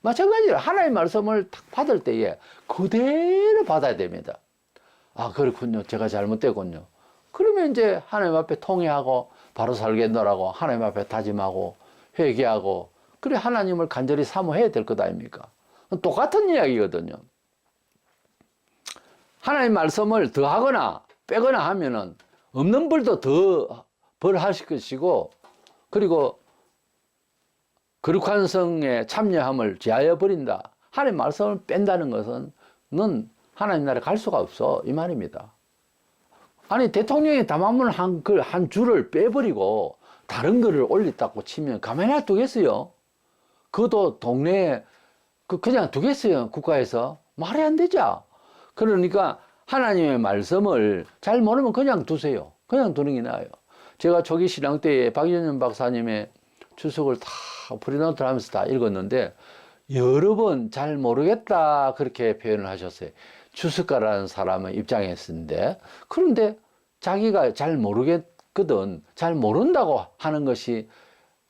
마찬가지로 하나님의 말씀을 딱 받을 때에 그대로 받아야 됩니다. 아, 그렇군요. 제가 잘못됐군요. 그러면 이제 하나님 앞에 통회하고 바로 살겠노라고 하나님 앞에 다짐하고 회개하고 그래 하나님을 간절히 사모해야 될 것 아닙니까? 똑같은 이야기거든요. 하나님 말씀을 더하거나 빼거나 하면은 없는 벌도 더 벌하실 것이고 그리고 거룩한 성에 참여함을 제하여 버린다. 하나님 말씀을 뺀다는 것은 넌 하나님 나라에 갈 수가 없어 이 말입니다. 아니 대통령이 담화문 한 줄을 빼버리고 다른 거를 올렸다고 치면 가만히 놔두겠어요? 그것도 동네에 그냥 두겠어요? 국가에서? 말이 안 되죠. 그러니까 하나님의 말씀을 잘 모르면 그냥 두세요. 그냥 두는 게 나아요. 제가 초기 신앙 때에 박연현 박사님의 주석을 다 프리노트를 하면서 다 읽었는데 여러 번 잘 모르겠다 그렇게 표현을 하셨어요. 주석가라는 사람의 입장이었는데 그런데 자기가 잘 모르겠거든 잘 모른다고 하는 것이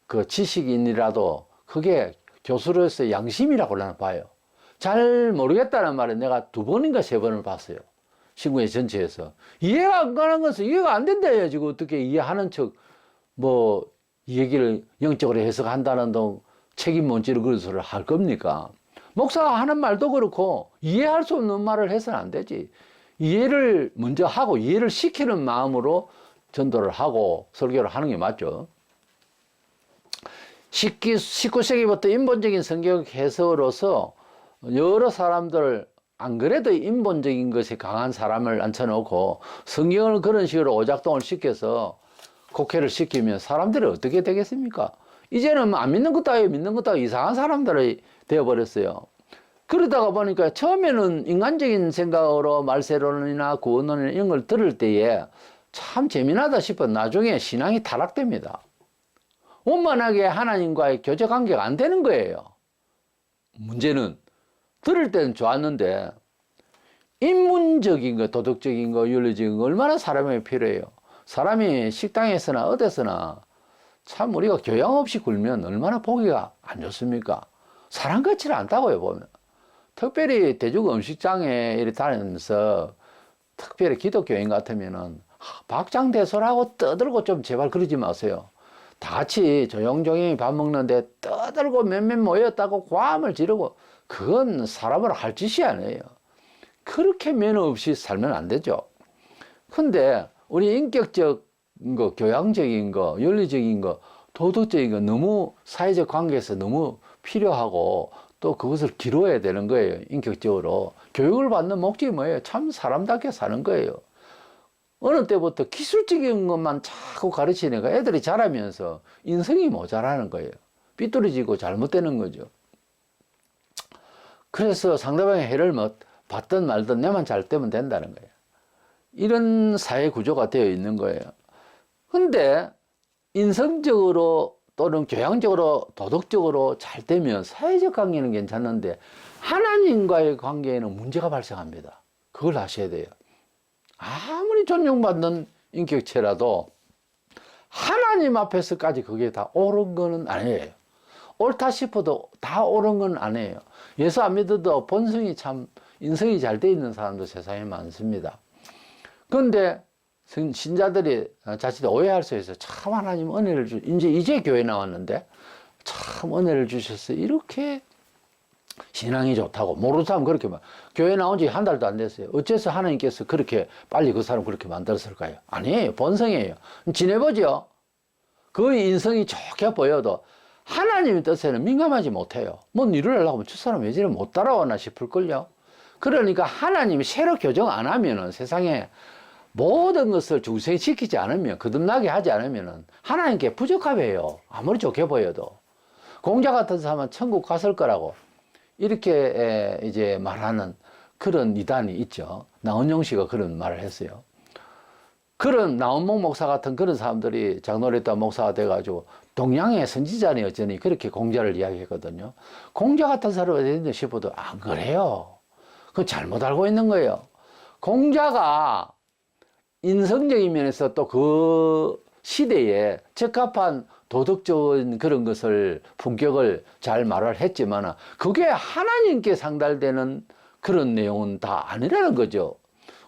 그 지식인이라도 그게 교수로서의 양심이라고 나는 봐요. 잘 모르겠다는 말은 내가 2번인가 3번을 봤어요. 신구의 전체에서. 이해가 안 가는 것은 이해가 안 된다 해요. 지금 어떻게 이해하는 척 이 얘기를 영적으로 해석한다는 동 책임 문제를 그런 소리를 할 겁니까? 목사가 하는 말도 그렇고 이해할 수 없는 말을 해서는 안 되지. 이해를 먼저 하고 이해를 시키는 마음으로 전도를 하고 설교를 하는 게 맞죠. 19세기부터 인본적인 성경 해석으로서 여러 사람들 안 그래도 인본적인 것이 강한 사람을 앉혀놓고 성경을 그런 식으로 오작동을 시켜서 곡해를 시키면 사람들이 어떻게 되겠습니까? 이제는 안 믿는 것도 아니고 믿는 것도 아니고 이상한 사람들이 되어버렸어요. 그러다가 보니까 처음에는 인간적인 생각으로 말세론이나 구원론이나 이런 걸 들을 때에 참 재미나다 싶어 나중에 신앙이 타락됩니다. 원만하게 하나님과의 교제 관계가 안 되는 거예요. 문제는 들을 때는 좋았는데 인문적인 거, 도덕적인 거, 윤리적인 거 얼마나 사람에게 필요해요. 사람이 식당에서나 어디서나 참 우리가 교양 없이 굴면 얼마나 보기가 안 좋습니까? 사람 같지는 않다고요 보면. 특별히 대중 음식장에 이렇게 다니면서 특별히 기독교인 같으면은 박장대소라고 떠들고 좀 제발 그러지 마세요. 다 같이 조용조용히 밥 먹는데 떠들고 몇몇 모였다고 고함을 지르고 그건 사람으로 할 짓이 아니에요. 그렇게 매너 없이 살면 안 되죠. 근데 우리 인격적 거, 교양적인 거, 윤리적인 거, 도덕적인 거 너무 사회적 관계에서 너무 필요하고 또 그것을 기로해야 되는 거예요. 인격적으로. 교육을 받는 목적이 뭐예요? 참 사람답게 사는 거예요. 어느 때부터 기술적인 것만 자꾸 가르치니까 애들이 자라면서 인성이 모자라는 거예요. 삐뚤어지고 잘못되는 거죠. 그래서 상대방의 해를 받든 말든 내만 잘 되면 된다는 거예요. 이런 사회 구조가 되어 있는 거예요. 근데 인성적으로 또는 교양적으로 도덕적으로 잘 되면 사회적 관계는 괜찮은데 하나님과의 관계에는 문제가 발생합니다. 그걸 아셔야 돼요. 아무리 존중받는 인격체라도 하나님 앞에서까지 그게 다 옳은 거는 아니에요. 옳다 싶어도 다 옳은 건 아니에요. 예수 안 믿어도 본성이 참 인성이 잘 돼 있는 사람도 세상에 많습니다. 그런데 신자들이 자칫 오해할 수 있어요. 참 하나님 은혜를 이제 교회 나왔는데 참 은혜를 주셔서 이렇게 신앙이 좋다고 모르는 사람 그렇게 교회 나온 지 한 달도 안 됐어요. 어째서 하나님께서 그렇게 빨리 그 사람 그렇게 만들었을까요? 아니에요. 본성이에요. 지내보죠. 그 인성이 좋게 보여도 하나님의 뜻에는 민감하지 못해요. 뭔 일을 하려고 하면 저 사람 왜 저래 못 따라오나 싶을걸요. 그러니까 하나님이 새로 교정 안 하면은 세상에 모든 것을 중생시키지 않으면 거듭나게 하지 않으면 하나님께 부적합해요. 아무리 좋게 보여도. 공자 같은 사람은 천국 갔을 거라고 이렇게 이제 말하는 그런 이단이 있죠. 나은용 씨가 그런 말을 했어요. 그런 나은목 목사 같은 그런 사람들이 장로랬다 목사가 돼가지고 동양의 선지자니 어쩌니 그렇게 공자를 이야기했거든요. 공자 같은 사람이 어딘데 싶어도 안 그래요. 그건 잘못 알고 있는 거예요. 공자가 인성적인 면에서 또 그 시대에 적합한 도덕적인 그런 것을 품격을 잘 말을 했지만 그게 하나님께 상달되는 그런 내용은 다 아니라는 거죠.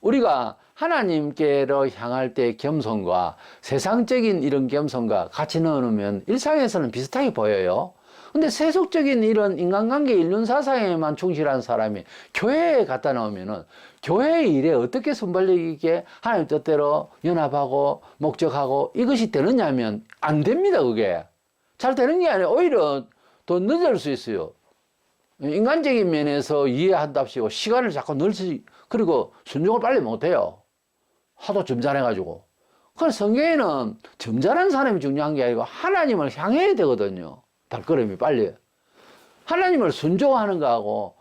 우리가 하나님께로 향할 때 겸손과 세상적인 이런 겸손과 같이 넣어놓으면 일상에서는 비슷하게 보여요. 근데 세속적인 이런 인간관계 인륜사상에만 충실한 사람이 교회에 갖다 놓으면은 교회의 일에 어떻게 순발력 있게 하나님 뜻대로 연합하고 목적하고 이것이 되느냐면 안 됩니다. 그게 잘 되는 게 아니에요. 오히려 더 늦을 수 있어요. 인간적인 면에서 이해한답시고 시간을 자꾸 늘지 그리고 순종을 빨리 못해요. 하도 점잖해가지고. 그래서 성경에는 점잖은 사람이 중요한 게 아니고 하나님을 향해야 되거든요. 발걸음이 빨리. 하나님을 순종하는 거하고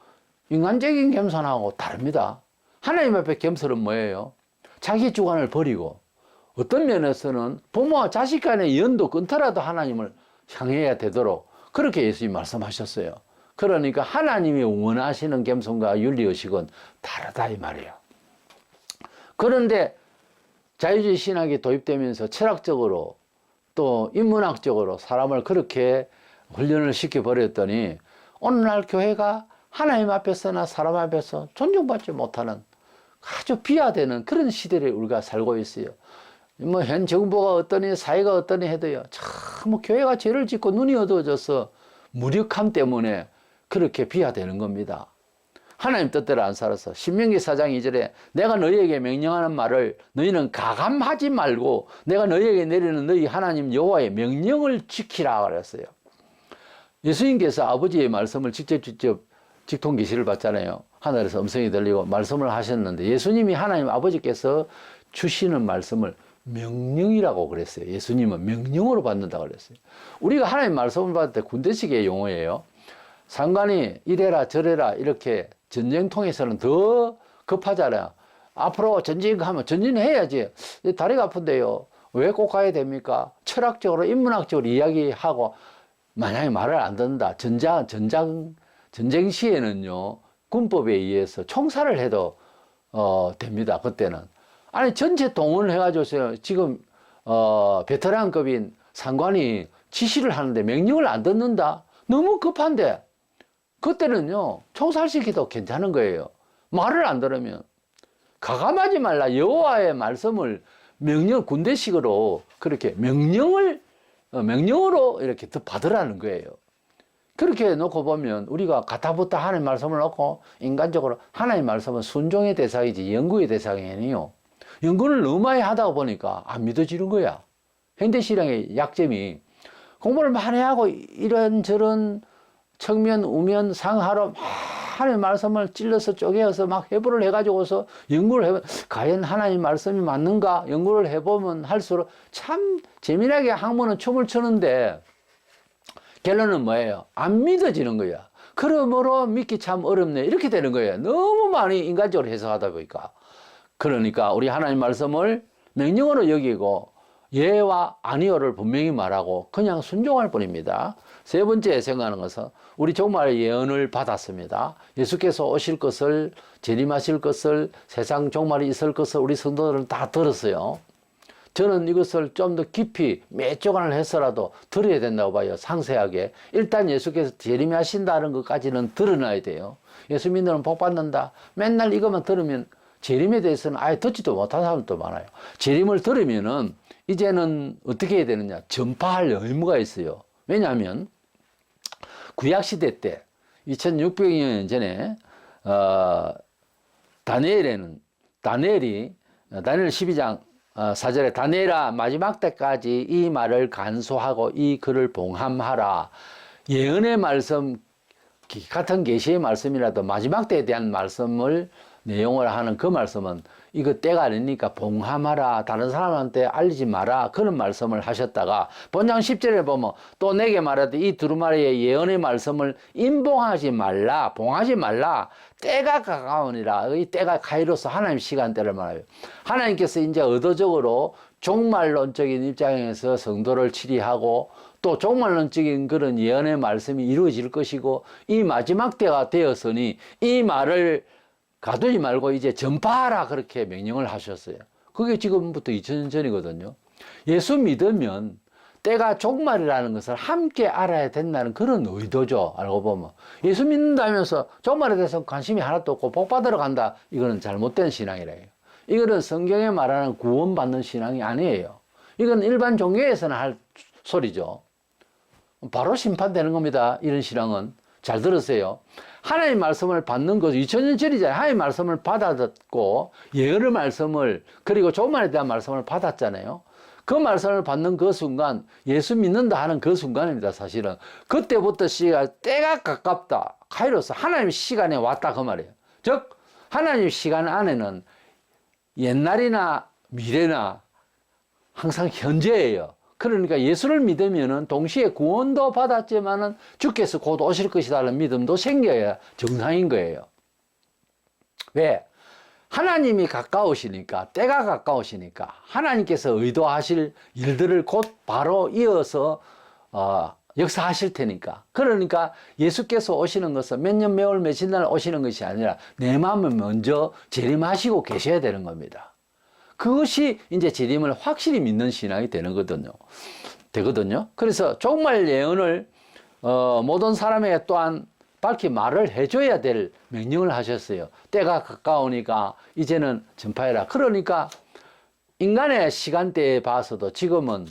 인간적인 겸손하고 다릅니다. 하나님 앞에 겸손은 뭐예요? 자기 주관을 버리고 어떤 면에서는 부모와 자식 간의 연도 끊더라도 하나님을 향해야 되도록 그렇게 예수님이 말씀하셨어요. 그러니까 하나님이 원하시는 겸손과 윤리의식은 다르다 이 말이에요. 그런데 자유주의 신학이 도입되면서 철학적으로 또 인문학적으로 사람을 그렇게 훈련을 시켜버렸더니 오늘날 교회가 하나님 앞에서나 사람 앞에서 존중받지 못하는 아주 비하되는 그런 시대를 우리가 살고 있어요. 뭐 현 정부가 어떠니 사회가 어떠니 해도요. 참 교회가 죄를 짓고 눈이 어두워져서 무력함 때문에 그렇게 비하되는 겁니다. 하나님 뜻대로 안 살아서 신명기 4장 2절에 내가 너희에게 명령하는 말을 너희는 가감하지 말고 내가 너희에게 내리는 너희 하나님 여호와의 명령을 지키라 그랬어요. 예수님께서 아버지의 말씀을 직접 직통 계시를 받잖아요. 하늘에서 음성이 들리고 말씀을 하셨는데 예수님이 하나님 아버지께서 주시는 말씀을 명령이라고 그랬어요. 예수님은 명령으로 받는다고 그랬어요. 우리가 하나님 말씀을 받을 때 군대식의 용어예요. 상관이 이래라 저래라 이렇게 전쟁통에서는 더 급하잖아요. 앞으로 전진하면 전진해야지. 다리가 아픈데요. 왜 꼭 가야 됩니까? 철학적으로 인문학적으로 이야기하고 만약에 말을 안 듣는다. 전쟁 시에는요. 군법에 의해서 총살을 해도 됩니다. 그때는. 아니 전체 동원을 해가지고 지금 베테랑급인 상관이 지시를 하는데 명령을 안 듣는다. 너무 급한데 그때는요 총살시켜도 괜찮은 거예요. 말을 안 들으면 가감하지 말라. 여호와의 말씀을 군대식으로 그렇게 명령으로 이렇게 받으라는 거예요. 그렇게 놓고 보면 우리가 가타부타 하나님 말씀을 놓고 인간적으로 하나님 말씀은 순종의 대상이지 연구의 대상이 아니에요. 연구를 너무 많이 하다 보니까 안 믿어지는 거야. 현대신앙의 약점이 공부를 많이 하고 이런저런 측면, 우면, 상하로 막 하나님의 말씀을 찔러서 쪼개어서 막 해부를 해가지고서 연구를 해보면 과연 하나님 말씀이 맞는가 연구를 해보면 할수록 참 재미나게 학문은 춤을 추는데 결론은 뭐예요? 안 믿어지는 거야. 그러므로 믿기 참 어렵네. 이렇게 되는 거예요. 너무 많이 인간적으로 해석하다 보니까. 그러니까 우리 하나님 말씀을 명령어로 여기고 예와 아니오를 분명히 말하고 그냥 순종할 뿐입니다. 세 번째 생각하는 것은 우리 종말의 예언을 받았습니다. 예수께서 오실 것을, 재림하실 것을, 세상 종말이 있을 것을 우리 성도들은 다 들었어요. 저는 이것을 좀 더 깊이 몇 조간을 해서라도 들어야 된다고 봐요. 상세하게. 일단 예수께서 재림하신다는 것까지는 들어놔야 돼요. 예수 믿는 복 받는다. 맨날 이것만 들으면 재림에 대해서는 아예 듣지도 못한 사람도 많아요. 재림을 들으면은 이제는 어떻게 해야 되느냐. 전파할 의무가 있어요. 왜냐하면 구약시대 때 2600년 전에 다니엘 12장 4절에 다니엘아 마지막 때까지 이 말을 간수하고 이 글을 봉함하라. 예언의 말씀 같은 계시의 말씀이라도 마지막 때에 대한 말씀을 내용을 하는 그 말씀은 이거 때가 아니니까 봉함하라. 다른 사람한테 알리지 마라. 그런 말씀을 하셨다가 본장 10절에 보면 또 내게 말하되 이 두루마리의 예언의 말씀을 임봉하지 말라. 봉하지 말라. 때가 가까우니라. 이 때가 카이로스 하나님 시간대를 말해요. 하나님께서 이제 의도적으로 종말론적인 입장에서 성도를 치리하고 또 종말론적인 그런 예언의 말씀이 이루어질 것이고 이 마지막 때가 되었으니 이 말을 가두지 말고 이제 전파하라 그렇게 명령을 하셨어요. 그게 지금부터 2000년 전이거든요. 예수 믿으면 때가 종말이라는 것을 함께 알아야 된다는 그런 의도죠. 알고 보면. 예수 믿는다면서 종말에 대해서 관심이 하나도 없고 복 받으러 간다. 이거는 잘못된 신앙이래요. 이거는 성경에 말하는 구원받는 신앙이 아니에요. 이건 일반 종교에서는 할 소리죠. 바로 심판되는 겁니다. 이런 신앙은. 잘 들으세요. 하나님 말씀을 받는 것은 2000년 전이잖아요. 하나님 말씀을 받았고 예언의 말씀을 그리고 종말에 대한 말씀을 받았잖아요. 그 말씀을 받는 그 순간 예수 믿는다 하는 그 순간입니다. 사실은 그때부터 때가 가깝다. 카이로스 하나님 시간에 왔다 그 말이에요. 즉 하나님 시간 안에는 옛날이나 미래나 항상 현재예요. 그러니까 예수를 믿으면은 동시에 구원도 받았지만은 주께서 곧 오실 것이라는 믿음도 생겨야 정상인 거예요. 왜? 하나님이 가까우시니까, 때가 가까우시니까 하나님께서 의도하실 일들을 곧 바로 이어서 역사하실 테니까. 그러니까 예수께서 오시는 것은 몇 년, 몇 월, 몇십 날 오시는 것이 아니라 내 마음을 먼저 재림하시고 계셔야 되는 겁니다. 그것이 이제 재림을 확실히 믿는 신앙이 되거든요. 그래서 종말 예언을 모든 사람에게 또한 밝히 말을 해줘야 될 명령을 하셨어요. 때가 가까우니까 이제는 전파해라. 그러니까 인간의 시간대에 봐서도 지금은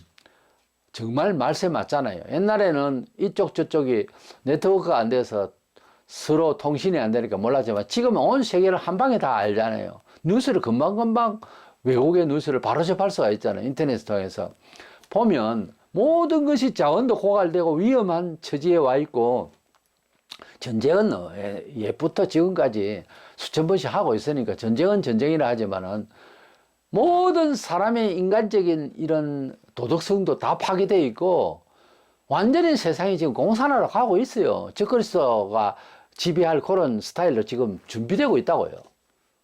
정말 말세 맞잖아요. 옛날에는 이쪽 저쪽이 네트워크가 안 돼서 서로 통신이 안 되니까 몰랐지만 지금은 온 세계를 한 방에 다 알잖아요. 뉴스를 금방금방 외국의 뉴스를 바로 접할 수가 있잖아요. 인터넷 통해서. 보면 모든 것이 자원도 고갈되고 위험한 처지에 와 있고 전쟁은 옛부터 지금까지 수천 번씩 하고 있으니까 전쟁은 전쟁이라 하지만은 모든 사람의 인간적인 이런 도덕성도 다 파괴되어 있고 완전히 세상이 지금 공산화로 가고 있어요. 적그리스도가 지배할 그런 스타일로 지금 준비되고 있다고요.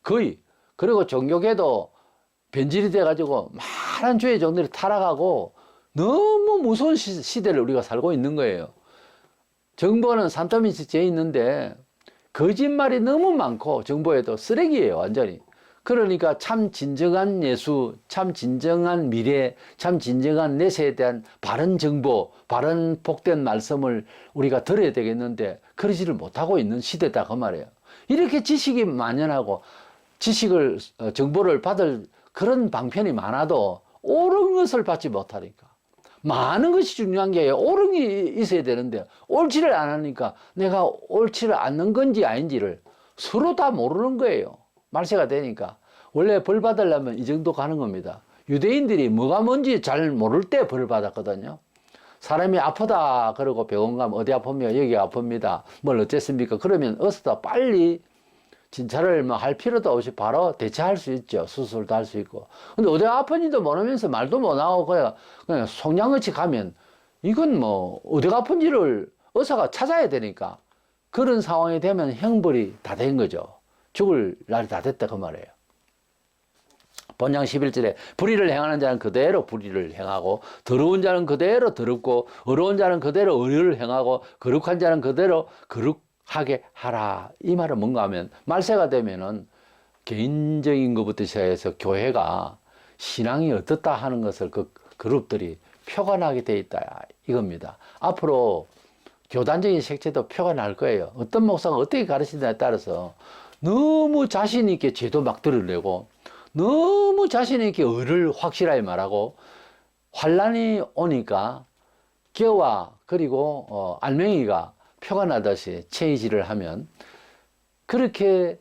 거의. 그리고 종교계도 변질이 돼가지고 많은 주의 종들이 타락하고 너무 무서운 시대를 우리가 살고 있는 거예요. 정보는 산더미같이 재 있는데 거짓말이 너무 많고 정보에도 쓰레기예요, 완전히. 그러니까 참 진정한 예수, 참 진정한 미래, 참 진정한 내세에 대한 바른 정보, 바른 복된 말씀을 우리가 들어야 되겠는데 그러지를 못하고 있는 시대다 그 말이에요. 이렇게 지식이 만연하고 지식을 정보를 받을 그런 방편이 많아도 옳은 것을 받지 못하니까. 많은 것이 중요한 게 아니라 옳은 게 있어야 되는데 옳지를 않으니까 내가 옳지를 않는 건지 아닌지를 서로 다 모르는 거예요. 말세가 되니까. 원래 벌 받으려면 이 정도 가는 겁니다. 유대인들이 뭐가 뭔지 잘 모를 때 벌을 받았거든요. 사람이 아프다 그러고 병원 가면 어디 아픕니까? 여기 아픕니다. 뭘 어쨌습니까? 그러면 어서다 빨리 진찰을 뭐 할 필요도 없이 바로 대처할 수 있죠. 수술도 할 수 있고. 근데 어디 아픈지도 모르면서 말도 못 하고 그냥 송양어치 가면 이건 뭐 어디가 아픈지를 의사가 찾아야 되니까 그런 상황이 되면 형벌이 다 된 거죠. 죽을 날이 다 됐다 그 말이에요. 본장 11절에 불의를 행하는 자는 그대로 불의를 행하고 더러운 자는 그대로 더럽고 어려운 자는 그대로 의를 행하고 거룩한 자는 그대로 거룩하게 하라. 이 말은 뭔가 하면 말세가 되면은 개인적인 것부터 시작해서 교회가 신앙이 어떻다 하는 것을 그 그룹들이 표관하게 돼 있다 이겁니다. 앞으로 교단적인 색채도 표가 날 거예요. 어떤 목사가 어떻게 가르치느냐에 따라서 너무 자신 있게 죄도 막 드러내고 너무 자신 있게 의를 확실하게 말하고 환란이 오니까 겨와 그리고 알맹이가 표가 나듯이 체이질을 하면 그렇게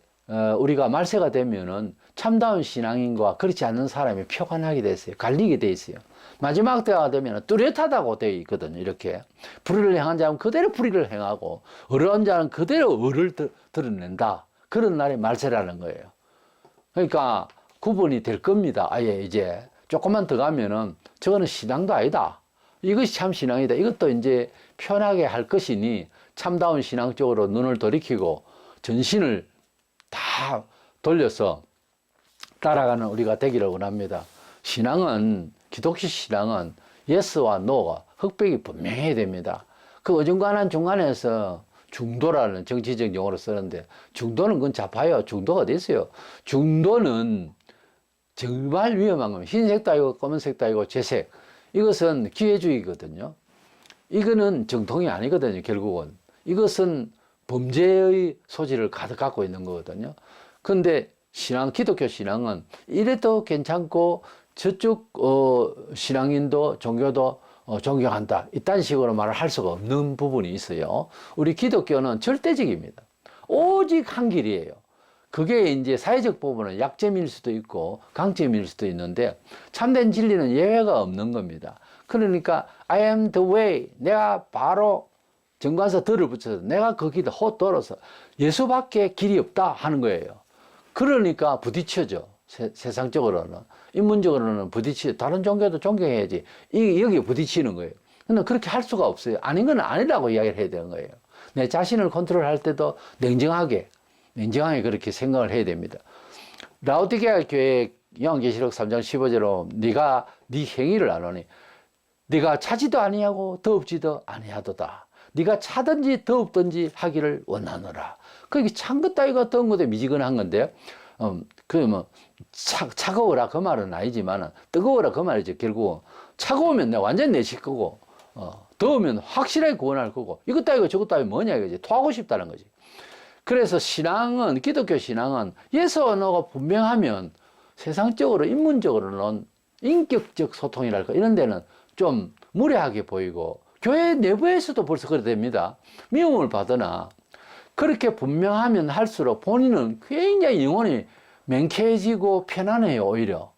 우리가 말세가 되면은 참다운 신앙인과 그렇지 않는 사람이 표관하게 됐어요. 갈리게 돼 있어요. 마지막 때가 되면 뚜렷하다고 되어 있거든요. 이렇게 불의를 행한 자는 그대로 불의를 행하고 어려운 자는 그대로 의를 드러낸다. 그런 날이 말세라는 거예요. 그러니까 구분이 될 겁니다. 아예 이제 조금만 더 가면은 저거는 신앙도 아니다. 이것이 참 신앙이다. 이것도 이제 편하게 할 것이니 참다운 신앙 쪽으로 눈을 돌이키고 전신을 다 돌려서 따라가는 우리가 되기를 원합니다. 신앙은 기독교 신앙은 예스와 노가 흑백이 분명해야 됩니다. 그 어중간한 중간에서 중도라는 정치적 용어로 쓰는데 중도는 그건 좌파예요. 중도가 어디 있어요? 중도는 정말 위험한 겁니다. 흰색도 아니고 검은색도 아니고 재색. 이것은 기회주의거든요. 이거는 정통이 아니거든요. 결국은. 이것은 범죄의 소지를 가득 갖고 있는 거거든요. 근데 신앙, 기독교 신앙은 이래도 괜찮고 저쪽 신앙인도 종교도 존경한다. 이딴 식으로 말을 할 수가 없는 부분이 있어요. 우리 기독교는 절대적입니다. 오직 한 길이에요. 그게 이제 사회적 부분은 약점일 수도 있고 강점일 수도 있는데 참된 진리는 예외가 없는 겁니다. 그러니까 I am the way. 내가 바로 정관사 덜을 붙여서 내가 그 길을 헛돌아서 예수밖에 길이 없다 하는 거예요. 그러니까 부딪혀져. 세상적으로는. 인문적으로는 부딪히죠. 다른 종교도 존경해야지. 여기 부딪히는 거예요. 근데 그렇게 할 수가 없어요. 아닌 건 아니라고 이야기를 해야 되는 거예요. 내 자신을 컨트롤할 때도 냉정하게 그렇게 생각을 해야 됩니다. 라오디게아 교회 요한계시록 3장 15절로 네가 네 행위를 안 하니 네가 차지도 아니하고 더웁지도 아니하도다. 네가 차든지 더웁든지 하기를 원하노라. 그게 찬 것 따위가 더운 것도 미지근한 건데 차가워라 그 말은 아니지만 뜨거워라 그 말이죠. 결국 차가우면 내가 완전 내식 거고 더우면 확실하게 구원할 거고 이것 따위가 저것 따위 뭐냐 이거지. 토하고 싶다는 거지. 그래서 신앙은 기독교 신앙은 예수와 너가 분명하면 세상적으로 인문적으로는 인격적 소통이랄까 이런 데는 좀 무례하게 보이고 교회 내부에서도 벌써 그래 됩니다. 미움을 받으나 그렇게 분명하면 할수록 본인은 굉장히 영혼이 맹쾌해지고 편안해요. 오히려.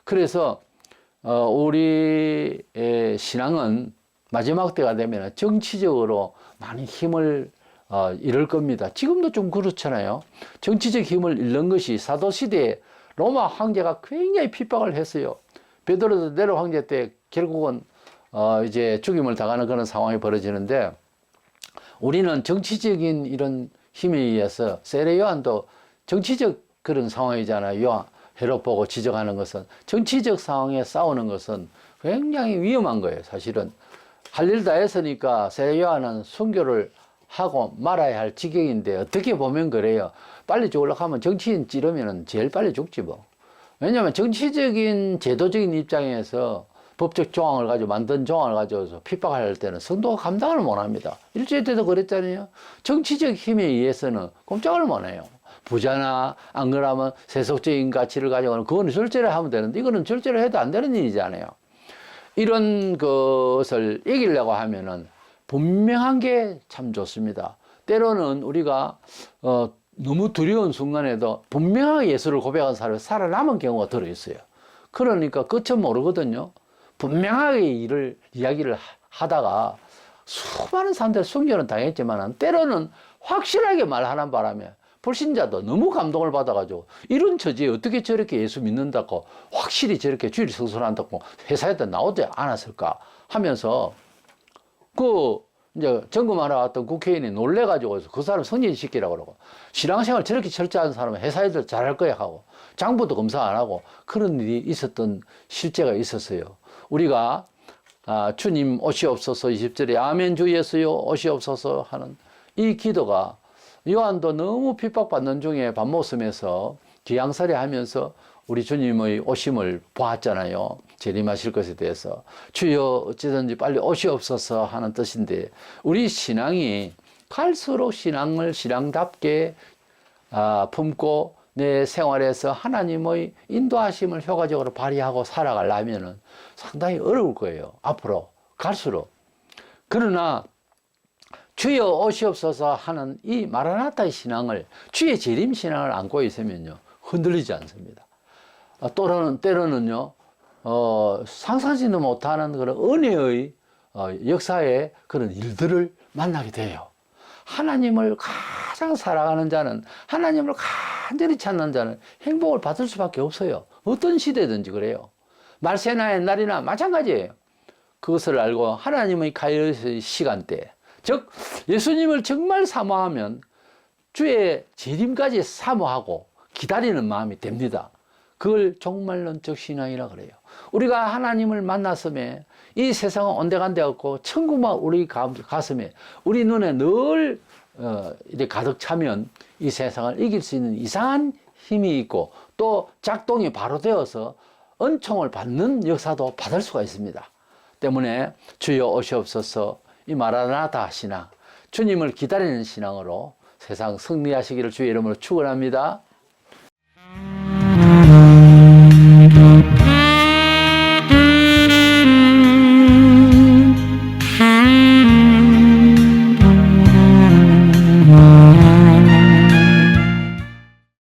그래서 우리의 신앙은 마지막 때가 되면 정치적으로 많이 힘을 잃을 겁니다. 지금도 좀 그렇잖아요. 정치적 힘을 잃는 것이 사도시대에 로마 황제가 굉장히 핍박을 했어요. 베드로 네로 황제 때 결국은 이제 죽임을 당하는 그런 상황이 벌어지는데 우리는 정치적인 이런 힘에 의해서 세례 요한도 정치적 그런 상황이잖아요. 요한 헤롯 보고 지적하는 것은 정치적 상황에 싸우는 것은 굉장히 위험한 거예요. 사실은 할 일 다 했으니까 세례 요한은 순교를 하고 말아야 할 지경인데 어떻게 보면 그래요. 빨리 죽으려고 하면 정치인 찌르면 제일 빨리 죽지 뭐. 왜냐하면 정치적인 제도적인 입장에서 법적 조항을 가지고 만든 조항을 가지고서 핍박할 때는 성도가 감당을 못합니다. 일제 때도 그랬잖아요. 정치적 힘에 의해서는 꼼짝을 못해요. 부자나 안 그러면 세속적인 가치를 가지고는 그거는 절제를 하면 되는데 이거는 절제를 해도 안 되는 일이잖아요. 이런 것을 이기려고 하면은 분명한 게 참 좋습니다. 때로는 우리가 너무 두려운 순간에도 분명하게 예수를 고백한 사람이 살아남은 경우가 들어있어요. 그러니까 끝은 모르거든요. 분명하게 이야기를 하다가 수많은 사람들 순교는 당했지만 때로는 확실하게 말하는 바람에 불신자도 너무 감동을 받아가지고 이런 처지에 어떻게 저렇게 예수 믿는다고 확실히 저렇게 주일 성수한다고 회사에도 나오지 않았을까 하면서 이제 점검하러 왔던 국회의원이 놀래가지고 그 사람 승진시키라고 그러고 신앙생활 저렇게 철저한 사람은 회사에도 잘할 거야 하고 장부도 검사 안 하고 그런 일이 있었던 실제가 있었어요. 우리가 주님 오시옵소서 20절에 아멘 주 예수여 오시옵소서 하는 이 기도가 요한도 너무 핍박받는 중에 밤모섬에서 기양살이 하면서 우리 주님의 오심을 보았잖아요. 재림하실 것에 대해서 주여 어찌든지 빨리 오시옵소서 하는 뜻인데 우리 신앙이 갈수록 신앙을 신앙답게 품고 내 생활에서 하나님의 인도하심을 효과적으로 발휘하고 살아가려면 상당히 어려울 거예요. 앞으로 갈수록. 그러나 주여 오시옵소서 하는 이 마라나타의 신앙을 주의 재림 신앙을 안고 있으면요 흔들리지 않습니다. 때로는요 상상지도 못하는 그런 은혜의 역사의 그런 일들을 만나게 돼요. 하나님을 가장 사랑하는 자는 하나님을 간절히 찾는 자는 행복을 받을 수밖에 없어요. 어떤 시대든지 그래요. 말세나 옛날이나 마찬가지예요. 그것을 알고 하나님의 가이로스의 시간대 즉 예수님을 정말 사모하면 주의 재림까지 사모하고 기다리는 마음이 됩니다. 그걸 종말론적 신앙이라 그래요. 우리가 하나님을 만났음에 이 세상은 온데간데 없고 천국만 우리 가슴에 우리 눈에 늘 이렇게 가득 차면 이 세상을 이길 수 있는 이상한 힘이 있고 또 작동이 바로 되어서 은총을 받는 역사도 받을 수가 있습니다. 때문에 주여 오시옵소서 이 마라나타 신앙 주님을 기다리는 신앙으로 세상 승리하시기를 주의 이름으로 축원합니다.